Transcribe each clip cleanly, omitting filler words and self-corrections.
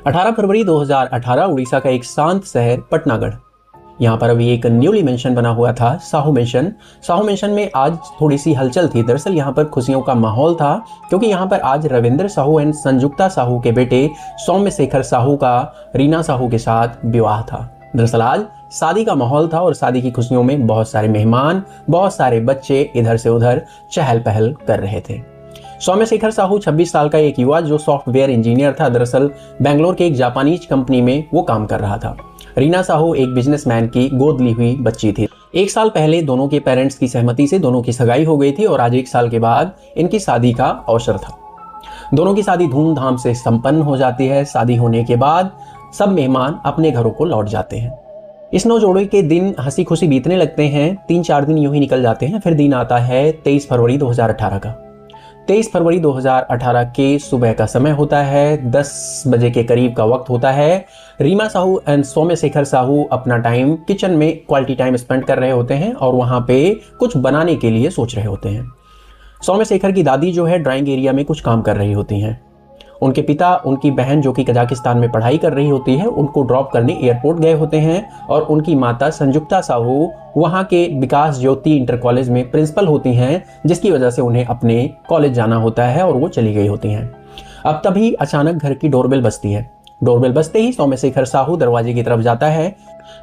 18 फरवरी 2018 उड़ीसा का एक शांत शहर पटनागढ़। यहाँ पर अभी एक न्यूली मेंशन बना हुआ था, साहू मेंशन। साहू मेंशन में आज थोड़ी सी हलचल थी। दरअसल यहाँ पर खुशियों का माहौल था क्योंकि यहाँ पर आज रविंद्र साहू एंड संजुक्ता साहू के बेटे सौम्य शेखर साहू का रीना साहू के साथ विवाह था। दरअसल आज शादी का माहौल था और शादी की खुशियों में बहुत सारे मेहमान, बहुत सारे बच्चे इधर से उधर चहल पहल कर रहे थे। सौम्य शेखर साहू 26 साल का एक युवा जो सॉफ्टवेयर इंजीनियर था। दरअसल बेंगलोर के एक जापानीज कंपनी में वो काम कर रहा था। रीना साहू एक बिजनेसमैन की गोद ली हुई बच्ची थी। एक साल पहले दोनों के पेरेंट्स की सहमति से दोनों की सगाई हो गई थी और आज एक साल के बाद इनकी शादी का अवसर था। दोनों की शादी धूमधाम से संपन्न हो जाती है। शादी होने के बाद सब मेहमान अपने घरों को लौट जाते हैं। इस नवजोड़े के दिन हंसी खुशी बीतने लगते हैं। 3-4 दिन यूं ही निकल जाते हैं। फिर दिन आता है 23 फरवरी 2018 का। 23 फरवरी 2018 के सुबह का समय होता है। 10 बजे के करीब का वक्त होता है। रीमा साहू एंड सौम्य शेखर साहू अपना टाइम किचन में क्वालिटी टाइम स्पेंड कर रहे होते हैं और वहां पे कुछ बनाने के लिए सोच रहे होते हैं। सौम्य शेखर की दादी जो है ड्राइंग एरिया में कुछ काम कर रही होती हैं। उनके पिता उनकी बहन जो कि कजाकिस्तान में पढ़ाई कर रही होती है उनको ड्रॉप करने एयरपोर्ट गए होते हैं और उनकी माता संजुक्ता साहू वहां के विकास ज्योति इंटर कॉलेज में प्रिंसिपल होती हैं, जिसकी वजह से उन्हें अपने कॉलेज जाना होता है और वो चली गई होती हैं। अब तभी अचानक घर की डोरबेल बजती है। डोरबेल बजते ही सौम्य शेखर साहू दरवाजे की तरफ जाता है।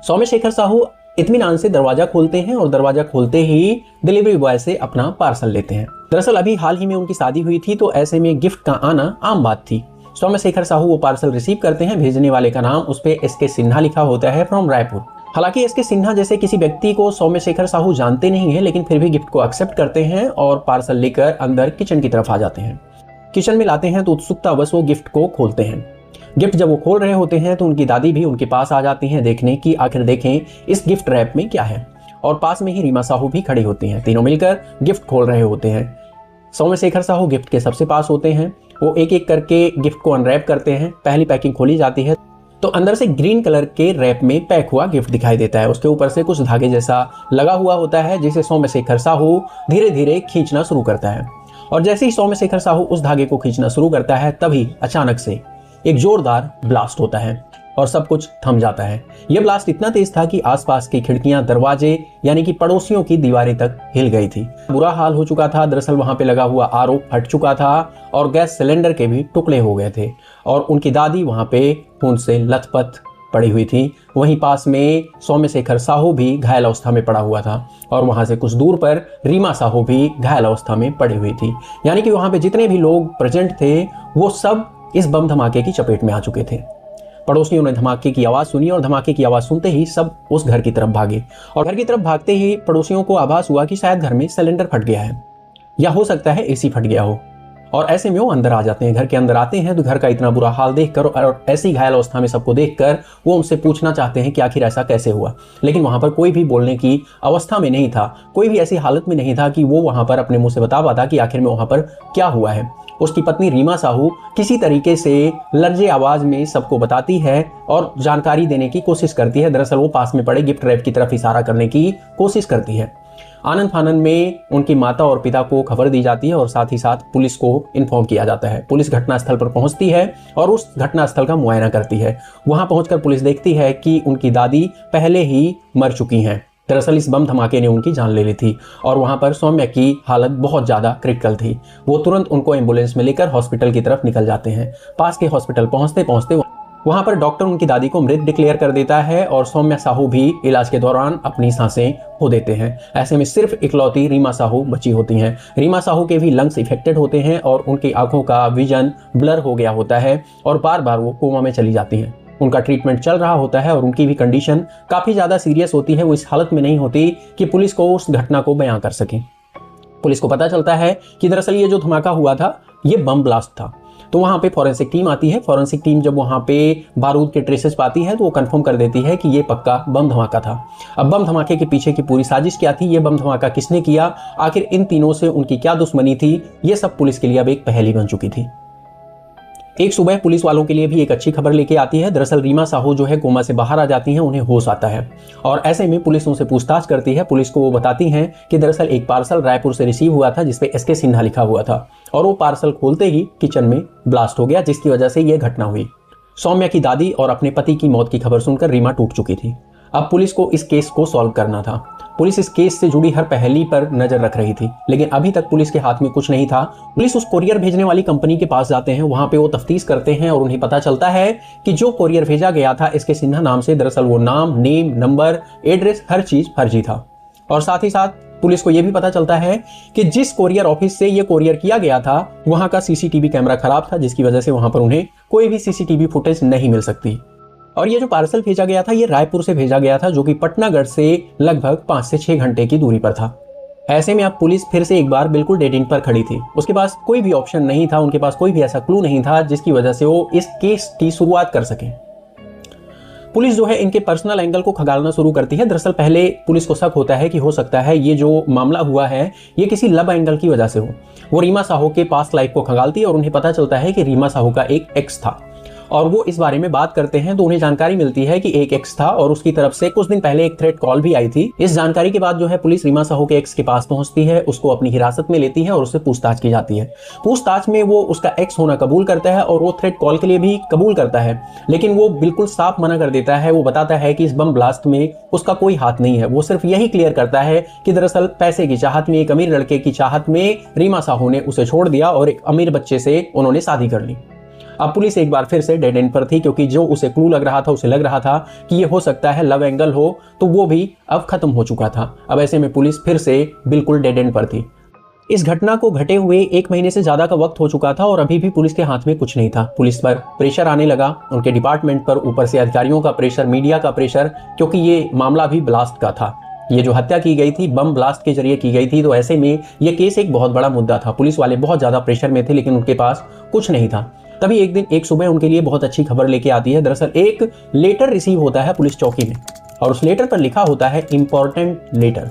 सौम्य शेखर साहू इत्मीनान से दरवाजा खोलते हैं और दरवाजा खोलते ही डिलीवरी बॉय से अपना पार्सल लेते हैं। दरअसल अभी हाल ही में उनकी शादी हुई थी तो ऐसे में गिफ्ट का आना आम बात थी। सौम्य शेखर साहू वो पार्सल रिसीव करते हैं। भेजने वाले का नाम उस पे एस के सिन्हा लिखा होता है फ्रॉम रायपुर। हालांकि एस के सिन्हा जैसे किसी व्यक्ति को सौम्य शेखर साहू जानते नहीं है, लेकिन फिर भी गिफ्ट को एक्सेप्ट करते हैं और पार्सल लेकर अंदर किचन की तरफ आ जाते हैं। किचन में लाते हैं तो उत्सुकतावश वो गिफ्ट को खोलते हैं। गिफ्ट जब वो खोल रहे होते हैं तो उनकी दादी भी उनके पास आ जाती हैं देखने की आखिर देखें इस गिफ्ट रैप में क्या है। और पास में ही रीमा साहू भी खड़ी होती हैं। तीनों मिलकर गिफ्ट खोल रहे होते हैं। सौम्य शेखर साहू गिफ्ट के सबसे पास होते हैं। वो एक एक करके गिफ्ट को अनरैप करते हैं। पहली पैकिंग खोली जाती है तो अंदर से ग्रीन कलर के रैप में पैक हुआ गिफ्ट दिखाई देता है। उसके ऊपर से कुछ धागे जैसा लगा हुआ होता है जिसे सौम्य शेखर साहू धीरे धीरे खींचना शुरू करता है। और जैसे ही सौम्य शेखर साहू उस धागे को खींचना शुरू करता है तभी अचानक से एक जोरदार ब्लास्ट होता है और सब कुछ थम जाता है। यह ब्लास्ट इतना तेज था कि आसपास की खिड़कियां, दरवाजे यानी कि पड़ोसियों की दीवारें तक हिल गई थी। बुरा हाल हो चुका था। दरअसल वहां पे लगा हुआ आरओ फट चुका था और गैस सिलेंडर के भी टुकड़े हो गए थे और उनकी दादी वहां पे खून से लथपथ पड़ी हुई थी। वहीं पास में सौम्य शेखर साहू भी घायल अवस्था में पड़ा हुआ था और वहां से कुछ दूर पर रीमा साहू भी घायल अवस्था में पड़ी हुई थी। यानी कि वहां पे जितने भी लोग प्रेजेंट थे वो सब इस बम धमाके की चपेट में आ चुके थे। पड़ोसियों ने धमाके की आवाज सुनी और धमाके की आवाज सुनते ही सब उस घर की तरफ भागे और घर की तरफ भागते ही पड़ोसियों को आभास हुआ कि शायद घर में सिलेंडर फट गया है या हो सकता है एसी फट गया हो। और ऐसे में वो अंदर आ जाते हैं। घर के अंदर आते हैं तो घर का इतना बुरा हाल देखकर और ऐसी घायल अवस्था में सबको देखकर वो उनसे पूछना चाहते हैं कि आखिर ऐसा कैसे हुआ, लेकिन वहां पर कोई भी बोलने की अवस्था में नहीं था। कोई भी ऐसी हालत में नहीं था कि वो वहां पर अपने मुंह से बता पाता कि आखिर में वहां पर क्या हुआ है। उसकी पत्नी रीमा साहू किसी तरीके से लर्जे आवाज में सबको बताती है और जानकारी देने की कोशिश करती है। दरअसल वो पास में पड़े गिफ्ट रैप की तरफ इशारा करने की कोशिश करती है। आनंद फानंद में उनकी माता और पिता को खबर दी जाती है और साथ ही साथ पुलिस को इन्फॉर्म किया जाता है। पुलिस घटनास्थल पर पहुंचती है और उस घटनास्थल का मुआयना करती है। वहां पहुंचकर पुलिस देखती है कि उनकी दादी पहले ही मर चुकी हैं। दरअसल इस बम धमाके ने उनकी जान ले ली थी और वहां पर सौम्य की हालत बहुत ज्यादा क्रिटिकल थी। वो तुरंत उनको एम्बुलेंस में लेकर हॉस्पिटल की तरफ निकल जाते हैं। पास के हॉस्पिटल पहुंचते पहुंचते वहां पर डॉक्टर उनकी दादी को मृत डिक्लेयर कर देता है और सौम्य साहू भी इलाज के दौरान अपनी सांसें खो देते हैं। ऐसे में सिर्फ इकलौती रीमा साहू बची होती हैं। रीमा साहू के भी लंग्स इफेक्टेड होते हैं और उनकी आंखों का विजन ब्लर हो गया होता है और बार बार वो कोमा में चली जाती हैं। उनका ट्रीटमेंट चल रहा होता है और उनकी भी कंडीशन काफी ज्यादा सीरियस होती है। वो इस हालत में नहीं होती कि पुलिस को उस घटना को बयां कर सके। पुलिस को पता चलता है कि दरअसल ये जो धमाका हुआ था ये बम ब्लास्ट था। तो वहां पे फॉरेंसिक टीम आती है। फॉरेंसिक टीम जब वहां पे बारूद के ट्रेसेस पाती है तो वो कंफर्म कर देती है कि ये पक्का बम धमाका था। अब बम धमाके के पीछे की पूरी साजिश क्या थी, ये बम धमाका किसने किया, आखिर इन तीनों से उनकी क्या दुश्मनी थी, ये सब पुलिस के लिए अब एक पहेली बन चुकी थी। एक सुबह पुलिस वालों के लिए भी एक अच्छी खबर लेके आती है। दरअसल रीमा साहू जो है कोमा से बाहर आ जाती हैं, उन्हें होश आता है और ऐसे में पुलिस उनसे पूछताछ करती है। पुलिस को वो बताती हैं कि दरअसल एक पार्सल रायपुर से रिसीव हुआ था जिसपे एस के सिन्हा लिखा हुआ था और वो पार्सल खोलते ही किचन में ब्लास्ट हो गया जिसकी वजह से ये घटना हुई। सौम्या की दादी और अपने पति की मौत की खबर सुनकर रीमा टूट चुकी थी। अब पुलिस को इस केस को सॉल्व करना था। पुलिस इस केस से जुड़ी हर पहेली पर नजर रख रही थी, लेकिन अभी तक पुलिस के हाथ में कुछ नहीं था। पुलिस उस कोरियर भेजने वाली कंपनी के पास जाते हैं, वहां पे वो तफ्तीश करते हैं और उन्हें पता चलता है कि जो कोरियर भेजा गया था एसके सिन्हा नाम से, दरअसल वो नाम, नेम, नंबर, एड्रेस, हर चीज फर्जी था। और साथ ही साथ पुलिस को यह भी पता चलता है कि जिस कोरियर ऑफिस से ये कोरियर किया गया था वहां का सीसीटीवी कैमरा खराब था, जिसकी वजह से वहां पर उन्हें कोई भी सीसीटीवी फुटेज नहीं मिल सकती। और ये जो पार्सल भेजा गया था ये रायपुर से भेजा गया था, जो कि पटनागढ़ से लगभग 5 से 6 घंटे की दूरी पर था। ऐसे में अब पुलिस फिर से एक बार बिल्कुल डेड एंड पर खड़ी थी। उसके पास कोई भी ऑप्शन नहीं था, उनके पास कोई भी ऐसा क्लू नहीं था जिसकी वजह से वो इस केस की शुरुआत कर सके। पुलिस जो है इनके पर्सनल एंगल को खंगालना शुरू करती है। दरअसल पहले पुलिस को शक होता है कि हो सकता है ये जो मामला हुआ है ये किसी लव एंगल की वजह से हो। वो रीमा साहू के पास्ट लाइफ को खंगालती है और उन्हें पता चलता है कि रीमा साहू का एक एक्स था और वो इस बारे में बात करते हैं तो उन्हें जानकारी मिलती है कि एक एक्स था और उसकी तरफ से कुछ दिन पहले एक थ्रेट कॉल भी आई थी। इस जानकारी के बाद जो है पुलिस रीमा साहू के एक्स के पास पहुंचती है, उसको अपनी हिरासत में लेती है और उससे पूछताछ की जाती है। पूछताछ में वो उसका एक्स होना कबूल करता है और वो थ्रेट कॉल के लिए भी कबूल करता है, लेकिन वो बिल्कुल साफ मना कर देता है। वो बताता है कि इस बम ब्लास्ट में उसका कोई हाथ नहीं है। वो सिर्फ यही क्लियर करता है कि दरअसल पैसे की चाहत में, एक अमीर लड़के की चाहत में रीमा साहू ने उसे छोड़ दिया और एक अमीर बच्चे से उन्होंने शादी कर ली। अब पुलिस एक बार फिर से डेड एंड पर थी, क्योंकि जो उसे क्लू लग रहा था, उसे लग रहा था कि ये हो सकता है लव एंगल हो, तो वो भी अब खत्म हो चुका था। अब ऐसे में पुलिस फिर से बिल्कुल डेड एंड पर थी। इस घटना को घटे हुए 1 महीने से ज्यादा का वक्त हो चुका था और अभी भी पुलिस के हाथ में कुछ नहीं था। पुलिस पर प्रेशर आने लगा, उनके डिपार्टमेंट पर, ऊपर से अधिकारियों का प्रेशर, मीडिया का प्रेशर, क्योंकि ये मामला भी ब्लास्ट का था। ये जो हत्या की गई थी बम ब्लास्ट के जरिए की गई थी, तो ऐसे में ये केस एक बहुत बड़ा मुद्दा था। पुलिस वाले बहुत ज्यादा प्रेशर में थे, लेकिन उनके पास कुछ नहीं था। तभी एक दिन, एक सुबह उनके लिए बहुत अच्छी खबर लेके आती है। दरअसल एक लेटर रिसीव होता है पुलिस चौकी में और उस लेटर पर लिखा होता है इंपॉर्टेंट लेटर।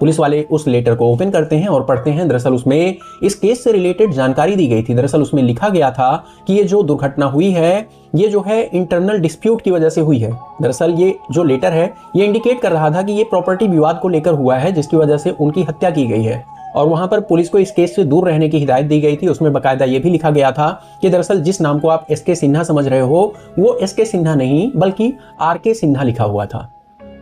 पुलिस वाले उस लेटर को ओपन करते हैं और पढ़ते हैं। दरअसल उसमें इस केस से रिलेटेड जानकारी दी गई थी। दरअसल उसमें लिखा गया था कि ये जो दुर्घटना हुई है ये जो है इंटरनल डिस्प्यूट की वजह से हुई है। दरअसल ये जो लेटर है ये इंडिकेट कर रहा था कि ये प्रॉपर्टी विवाद को लेकर हुआ है, जिसकी वजह से उनकी हत्या की गई है। और वहां पर पुलिस को इस केस से दूर रहने की हिदायत दी गई थी। उसमें बाकायदा ये भी लिखा गया था कि दरअसल जिस नाम को आप एसके सिन्हा समझ रहे हो वो एसके सिन्हा नहीं बल्कि आरके सिन्हा लिखा हुआ था।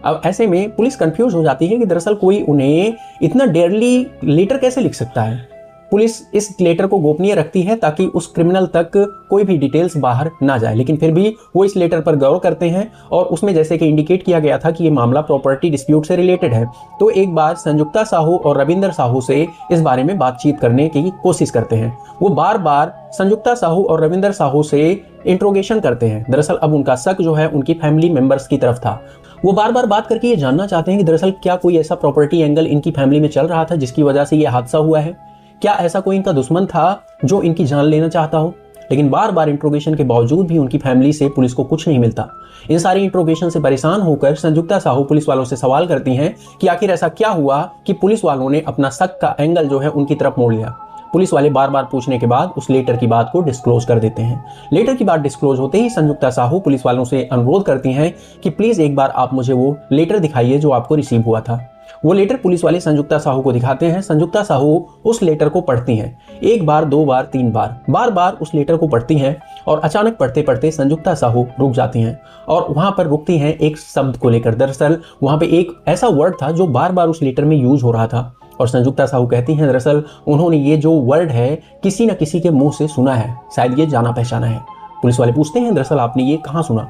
अब ऐसे में पुलिस कंफ्यूज हो जाती है कि दरअसल कोई उन्हें इतना डेयरली लेटर कैसे लिख सकता है। पुलिस इस लेटर को गोपनीय रखती है ताकि उस क्रिमिनल तक कोई भी डिटेल्स बाहर ना जाए, लेकिन फिर भी वो इस लेटर पर गौर करते हैं और उसमें जैसे कि इंडिकेट किया गया था कि ये मामला प्रॉपर्टी डिस्प्यूट से रिलेटेड है, तो एक बार संजुक्ता साहू और रविंदर साहू से इस बारे में बातचीत करने की कोशिश करते हैं। वो बार बार संजुक्ता साहू और रविंदर साहू से इंट्रोगेशन करते हैं। दरअसल अब उनका शक जो है उनकी फैमिली मेंबर्स की तरफ था। वो बार बार बात करके ये जानना चाहते हैं कि दरअसल क्या कोई ऐसा प्रॉपर्टी एंगल इनकी फैमिली में चल रहा था जिसकी वजह से ये हादसा हुआ है। क्या ऐसा कोई इनका दुश्मन था जो इनकी जान लेना चाहता हो। लेकिन बार बार इंट्रोगेशन के बावजूद भी उनकी फैमिली से पुलिस को कुछ नहीं मिलता। इन सारी इंट्रोगेशन से परेशान होकर संजुक्ता साहू पुलिस वालों से सवाल करती हैं कि आखिर ऐसा क्या हुआ कि पुलिस वालों ने अपना शक का एंगल जो है उनकी तरफ मोड़ लिया। पुलिस वाले बार बार पूछने के बाद उस लेटर की बात को डिस्क्लोज कर देते हैं। लेटर की बात डिस्क्लोज होते ही संजुक्ता साहू पुलिस वालों से अनुरोध करती हैं कि प्लीज एक बार आप मुझे वो लेटर दिखाइए जो आपको रिसीव हुआ था। वो लेटर पुलिस वाले संजुक्ता साहू को दिखाते हैं। संजुक्ता साहू उस लेटर को पढ़ती हैं, 1 बार 2 बार 3 बार, बार बार उस लेटर को पढ़ती हैं और अचानक पढ़ते पढ़ते संजुक्ता साहू रुक जाती हैं और वहां पर रुकती हैं एक शब्द को लेकर। दरअसल वहां पे एक ऐसा वर्ड था जो बार बार उस लेटर में यूज हो रहा था और संजुक्ता साहू कहती हैं दरअसल उन्होंने ये जो वर्ड है किसी न किसी के मुंह से सुना है, शायद ये जाना पहचाना है। पुलिस वाले पूछते हैं दरअसल आपने ये कहाँ सुना।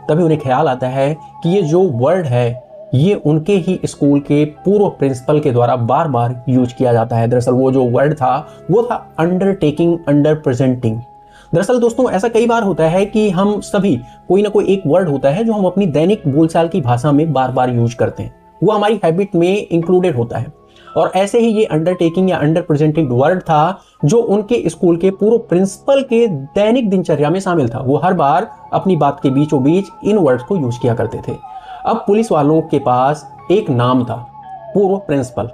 तभी उन्हें ख्याल आता है कि ये जो वर्ड है ये उनके ही स्कूल के पूर्व प्रिंसिपल के द्वारा बार बार यूज किया जाता है। दरअसल वो जो वर्ड था वो था अंडरटेकिंग, अंडर प्रेजेंटिंग। दरअसल दोस्तों ऐसा कई बार होता है कि हम सभी कोई ना कोई एक वर्ड होता है जो हम अपनी दैनिक बोलचाल की भाषा में बार बार यूज करते हैं, वो हमारी हैबिट में इंक्लूडेड होता है। और ऐसे ही ये अंडरटेकिंग या अंडर प्रेजेंटिंग वर्ड था जो उनके स्कूल के पूर्व प्रिंसिपल के दैनिक दिनचर्या में शामिल था। वो हर बार अपनी बात के बीचों बीच इन वर्ड्स को यूज किया करते थे। अब पुलिस वालों के पास एक नाम था, पूर्व प्रिंसिपल।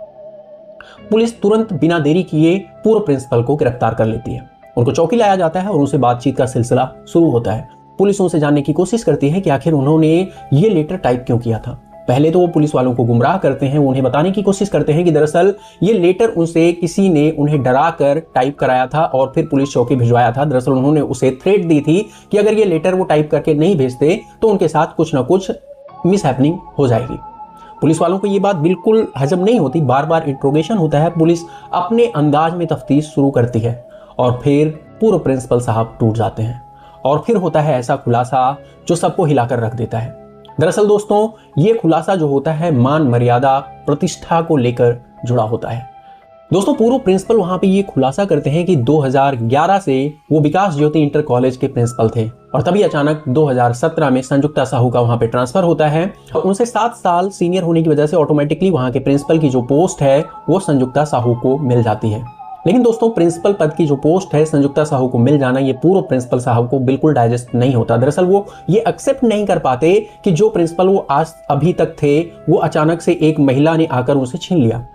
पुलिस तुरंत बिना देरी किए पूर्व प्रिंसिपल को गिरफ्तार कर लेती है। उनको चौकी लाया जाता है और उनसे बातचीत का सिलसिला शुरू होता है। पुलिस उनसे जानने की कोशिश करती है कि आखिर उन्होंने ये लेटर टाइप क्यों किया था। पहले तो वो पुलिस वालों को गुमराह करते हैं, उन्हें बताने की कोशिश करते हैं कि दरअसल ये लेटर उनसे किसी ने उन्हें डरा कर टाइप कराया था और फिर पुलिस चौकी भिजवाया था। दरअसल उन्होंने उसे थ्रेट दी थी कि अगर ये लेटर वो टाइप करके नहीं भेजते तो उनके साथ कुछ ना कुछ मिस हैपनिंग हो जाएगी। पुलिस वालों को ये बात बिल्कुल हजम नहीं होती, बार बार इंट्रोगेशन होता है, पुलिस अपने अंदाज में तफ्तीश शुरू करती है और फिर पूर्व प्रिंसिपल साहब टूट जाते हैं और फिर होता है ऐसा खुलासा जो सबको हिलाकर रख देता है। दरअसल दोस्तों ये खुलासा जो होता है मान मर्यादा प्रतिष्ठा को लेकर जुड़ा होता है। दोस्तों पूर्व प्रिंसिपल वहां पे ये खुलासा करते हैं कि 2011 से वो विकास ज्योति इंटर कॉलेज के प्रिंसिपल थे और तभी अचानक 2017 में संजुक्ता साहू का वहां पे ट्रांसफर होता है और उनसे 7 साल सीनियर होने की वजह से ऑटोमेटिकली वहां के प्रिंसिपल की जो पोस्ट है वो संजुक्ता साहू को मिल जाती है। लेकिन दोस्तों प्रिंसिपल पद की जो पोस्ट है संजुक्ता साहू को मिल जाना ये पूर्व प्रिंसिपल साहब को बिल्कुल डाइजेस्ट नहीं होता। दरअसल वो ये एक्सेप्ट नहीं कर पाते कि जो प्रिंसिपल वो आज अभी तक थे वो अचानक से एक महिला ने आकर उनसे छीन लिया।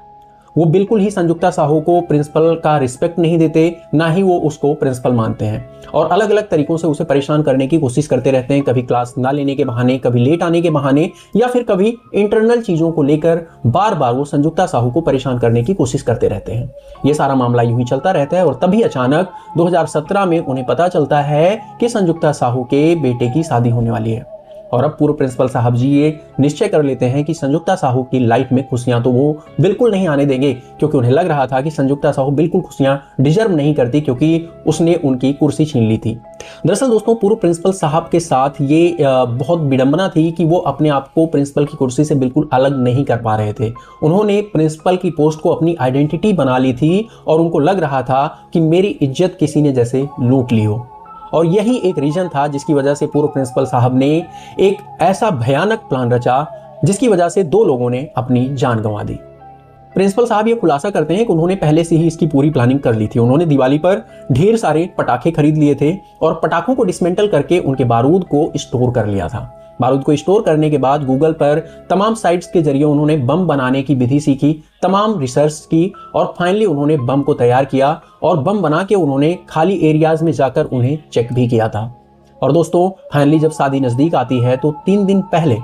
वो बिल्कुल ही संजुक्ता साहू को प्रिंसिपल का रिस्पेक्ट नहीं देते, ना ही वो उसको प्रिंसिपल मानते हैं और अलग अलग तरीकों से उसे परेशान करने की कोशिश करते रहते हैं, कभी क्लास ना लेने के बहाने, कभी लेट आने के बहाने या फिर कभी इंटरनल चीजों को लेकर बार बार वो संजुक्ता साहू को परेशान करने की कोशिश करते रहते हैं। ये सारा मामला यूं ही चलता रहता है और तभी अचानक 2017 में उन्हें पता चलता है कि संजुक्ता साहू के बेटे की शादी होने वाली है और अब पूर्व प्रिंसिपल साहब जी ये निश्चय कर लेते हैं कि संजुक्ता साहू की लाइफ में खुशियां तो वो बिल्कुल नहीं आने देंगे, क्योंकि उन्हें लग रहा था कि संजुक्ता साहू बिल्कुल खुशियां डिजर्व नहीं करती क्योंकि उसने उनकी कुर्सी छीन ली थी। दरअसल दोस्तों पूर्व प्रिंसिपल साहब के साथ ये बहुत विडंबना थी कि वो अपने आप को प्रिंसिपल की कुर्सी से बिल्कुल अलग नहीं कर पा रहे थे। उन्होंने प्रिंसिपल की पोस्ट को अपनी आइडेंटिटी बना ली थी और उनको लग रहा था कि मेरी इज्जत किसी ने जैसे लूट ली हो और यही एक रीजन था जिसकी वजह से पूर्व प्रिंसिपल साहब ने एक ऐसा भयानक प्लान रचा जिसकी वजह से 2 लोगों ने अपनी जान गंवा दी। प्रिंसिपल साहब ये खुलासा करते हैं कि उन्होंने पहले से ही इसकी पूरी प्लानिंग कर ली थी। उन्होंने दिवाली पर ढेर सारे पटाखे खरीद लिए थे और पटाखों को डिसमेंटल करके उनके बारूद को स्टोर कर लिया था। बारूद को स्टोर करने के बाद गूगल पर तमाम साइट्स के जरिए उन्होंने बम बनाने की विधि सीखी, तमाम रिसर्च की और फाइनली उन्होंने बम को तैयार किया और बम बना के उन्होंने खाली एरियाज में जाकर उन्हें चेक भी किया था। और दोस्तों फाइनली जब शादी नजदीक आती है तो 3 दिन पहले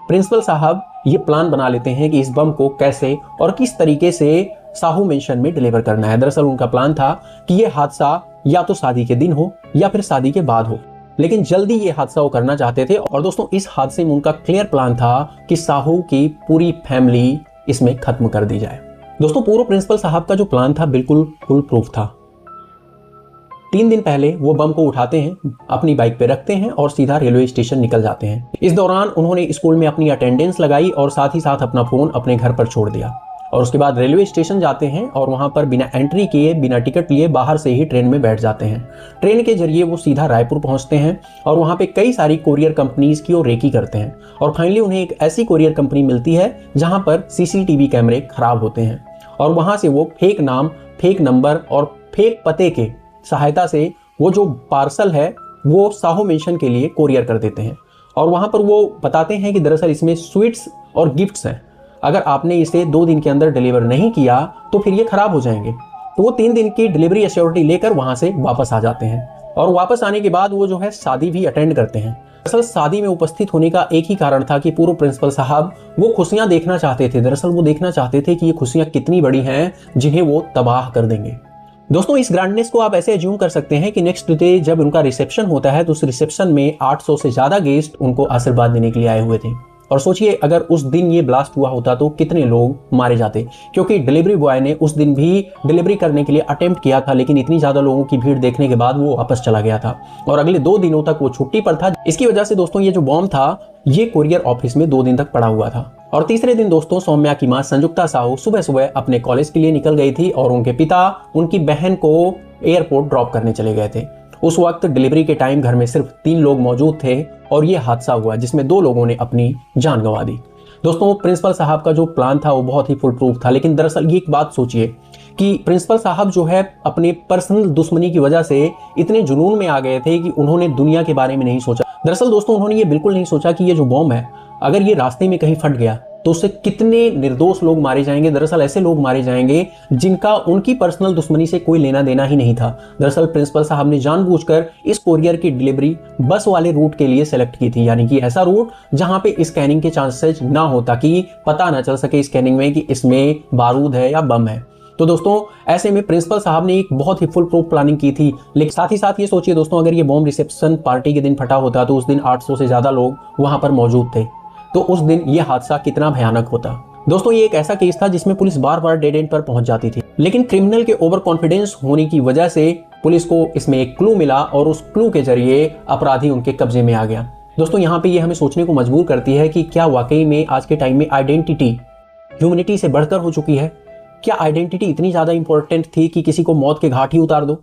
प्रिंसिपल साहब ये प्लान बना लेते हैं कि इस बम को कैसे और किस तरीके से साहू मेंशन में डिलीवर करना है। दरअसल उनका प्लान था कि ये हादसा या तो शादी के दिन हो या फिर शादी के बाद हो, लेकिन जल्दी ये हादसा वो करना चाहते थे। और दोस्तों इस हादसे में उनका क्लियर प्लान था कि साहू की पूरी फैमिली इसमें खत्म कर दी जाए। दोस्तों पूर्व प्रिंसिपल साहब का जो प्लान था बिल्कुल फुल प्रूफ था। 3 दिन पहले वो बम को उठाते हैं, अपनी बाइक पे रखते हैं और सीधा रेलवे स्टेशन निकल जाते हैं। इस दौरान उन्होंने स्कूल में अपनी अटेंडेंस लगाई और साथ ही साथ अपना फोन अपने घर पर छोड़ दिया और उसके बाद रेलवे स्टेशन जाते हैं और वहां पर बिना एंट्री किए, बिना टिकट लिए बाहर से ही ट्रेन में बैठ जाते हैं। ट्रेन के जरिए वो सीधा रायपुर पहुंचते हैं और वहां पे कई सारी कोरियर कंपनीज की वो रेकी करते हैं और फाइनली उन्हें एक ऐसी कोरियर कंपनी मिलती है जहां पर सीसीटीवी कैमरे खराब होते हैं और वहां से वो फेक नाम, फेक नंबर और फेक पते के सहायता से वो जो पार्सल है वो साहू मेंशन के लिए कोरियर कर देते हैं और वहां पर वो बताते हैं कि दरअसल इसमें स्वीट्स और गिफ्ट्स हैं, अगर आपने इसे 2 दिन के अंदर डिलीवर नहीं किया तो फिर ये खराब हो जाएंगे। तो वो 3 दिन की डिलीवरी एश्योरिटी लेकर वहां से वापस आ जाते हैं और वापस आने के बाद वो जो है शादी भी अटेंड करते हैं। दरअसल शादी में उपस्थित होने का एक ही कारण था कि पूर्व प्रिंसिपल साहब वो खुशियां देखना चाहते थे। दरअसल वो देखना चाहते थे कि ये खुशियां कितनी बड़ी हैं जिन्हें वो तबाह कर देंगे। दोस्तों इस ग्रैंडनेस को आप ऐसे एज्यूम कर सकते हैं कि नेक्स्ट डे जब उनका रिसेप्शन होता है तो उस रिसेप्शन में 800 से ज्यादा गेस्ट उनको आशीर्वाद देने के लिए आए हुए थे। और सोचिए अगर उस दिन ये ब्लास्ट हुआ होता तो कितने लोग मारे जाते, क्योंकि डिलीवरी बॉय ने उस दिन भी डिलीवरी करने के लिए अटेम्प्ट किया था, लेकिन इतनी ज्यादा लोगों की भीड़ देखने के बाद वो वापस चला गया था और अगले 2 दिनों तक वो छुट्टी पर था। इसकी वजह से दोस्तों ये जो बॉम्ब था ये कोरियर ऑफिस में 2 दिन तक पड़ा हुआ था। और तीसरे दिन दोस्तों सौम्या की मां संजुक्ता साहू सुबह सुबह अपने कॉलेज के लिए निकल गई थी और उनके पिता उनकी बहन को एयरपोर्ट ड्रॉप करने चले गए थे। उस वक्त डिलीवरी के टाइम घर में सिर्फ 3 लोग मौजूद थे और ये हादसा हुआ जिसमें 2 लोगों ने अपनी जान गंवा दी। दोस्तों प्रिंसिपल साहब का जो प्लान था वो बहुत ही फुल प्रूफ था, लेकिन दरअसल ये एक बात सोचिए कि प्रिंसिपल साहब जो है अपने पर्सनल दुश्मनी की वजह से इतने जुनून में आ गए थे कि उन्होंने दुनिया के बारे में नहीं सोचा। दरअसल दोस्तों उन्होंने ये बिल्कुल नहीं सोचा कि ये जो बॉम्ब है अगर ये रास्ते में कहीं फट गया तो उससे कितने निर्दोष लोग मारे जाएंगे। दरअसल ऐसे लोग मारे जाएंगे जिनका उनकी पर्सनल दुश्मनी से कोई लेना देना ही नहीं था। दरअसल प्रिंसिपल साहब ने जानबूझकर इस कोरियर की डिलीवरी बस वाले रूट के लिए सेलेक्ट की थी, यानी कि ऐसा रूट जहां पे स्कैनिंग के चांसेस ना हो, ताकि पता ना चल सके स्कैनिंग में कि इसमें बारूद है या बम है। तो दोस्तों ऐसे में प्रिंसिपल साहब ने एक बहुत ही फुल प्रूफ प्लानिंग की थी। लेकिन साथ ही साथ ये सोचिए दोस्तों, अगर ये बॉम्ब रिसेप्शन पार्टी के दिन फटा होता तो उस दिन 800 से ज्यादा लोग वहां पर मौजूद थे, तो उस दिन ये हादसा कितना भयानक होता। दोस्तों ये एक ऐसा केस था जिसमें police bar bar dead and पर पहुंच जाती थी, लेकिन क्रिमिनल के ओवर कॉन्फिडेंस होने की वजह से पुलिस को इसमें एक क्लू मिला और उस क्लू के जरिए अपराधी उनके कब्जे में आ गया। दोस्तों यहाँ पे ये हमें सोचने को मजबूर करती है कि क्या वाकई में आज के टाइम में आइडेंटिटी ह्यूमैनिटी से बढ़कर हो चुकी है। क्या आइडेंटिटी इतनी ज्यादा इंपॉर्टेंट थी कि किसी को मौत के घाट ही उतार दो।